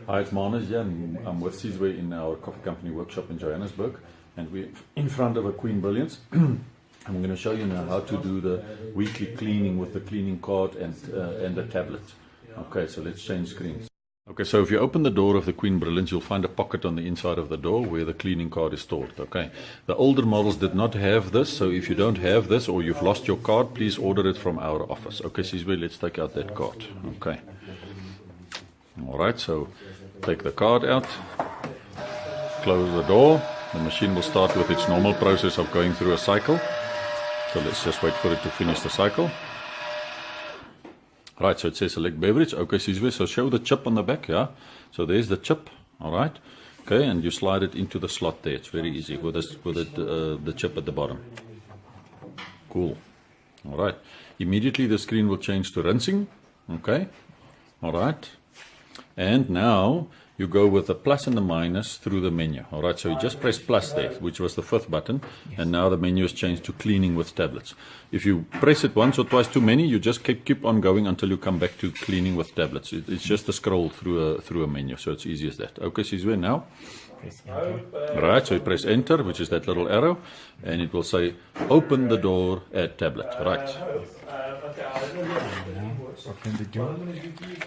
Hi, it's Marnus here, and I'm with Sizwe in our coffee company workshop in Johannesburg, and we're in front of a Queen Brilliance. I'm going to show you now how to do the weekly cleaning with the cleaning card and the tablet. Okay, so let's change screens. Okay, so if you open the door of the Queen Brilliance, you'll find a pocket on the inside of the door where the cleaning card is stored. Okay, the older models did not have this, so if you don't have this or you've lost your card, please order it from our office. Okay, Sizwe, let's take out that card. Okay. Alright, so take the card out, close the door. The machine will start with its normal process of going through a cycle. So let's just wait for it to finish the cycle. Right, so it says select beverage. Okay, Sizwe, so show the chip on the back, yeah? So there's the chip, alright? Okay, and you slide it into the slot there. It's very easy with the chip at the bottom. Cool. Alright, immediately the screen will change to rinsing. Okay, alright. And now you go with the plus and the minus through the menu. Alright, so you just press plus there, which was the 5th button, and now the menu has changed to cleaning with tablets. If you press it once or twice too many, you just keep on going until you come back to cleaning with tablets. It's just a scroll through a menu, so it's easy as that. Okay, Sizwe, now. Right, so you press enter, which is that little arrow, and it will say open the door at tablet. Right. Open the door.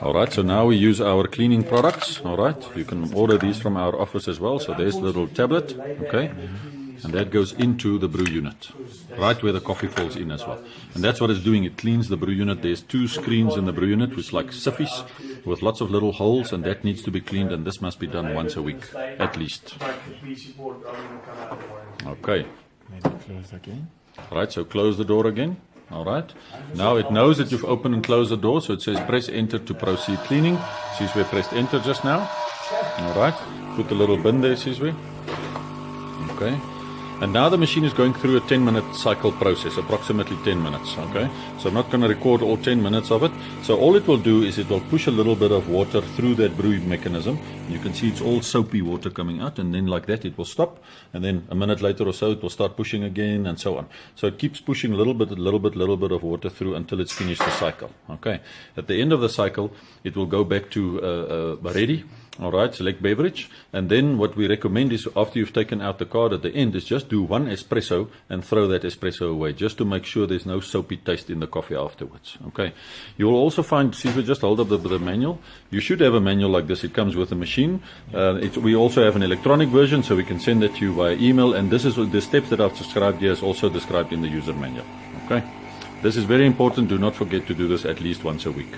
Alright, so now we use our cleaning products. Alright, you can order these from our office as well. So there's the little tablet, okay, and that goes into the brew unit, right where the coffee falls in as well. And that's what it's doing, it cleans the brew unit. There's 2 screens in the brew unit, which like siffies with lots of little holes, and that needs to be cleaned, and this must be done once a week, at least. Okay. Maybe close again. Alright, so close the door again. Alright, now it knows that you've opened and closed the door, so it says press enter to proceed cleaning. Sizwe pressed enter just now. Alright, put the little bin there, Sizwe. Okay, and now the machine is going through a 10-minute cycle process, approximately 10 minutes. Okay, so I'm not going to record all 10 minutes of it. So all it will do is it will push a little bit of water through that brewing mechanism. You can see it's all soapy water coming out, and then like that it will stop, and then a minute later or so it will start pushing again, and so on. So it keeps pushing a little bit of water through until it's finished the cycle. Okay, at the end of the cycle it will go back to ready. Alright, select beverage, and then what we recommend is after you've taken out the card at the end is just do 1 espresso and throw that espresso away, just to make sure there's no soapy taste in the coffee afterwards. Okay, you'll also find, see, we just hold up the manual. You should have a manual like this. It comes with the machine. We also have an electronic version, so we can send that to you via email, and this is the steps that I've described here is also described in the user manual. Okay, this is very important. Do not forget to do this at least once a week.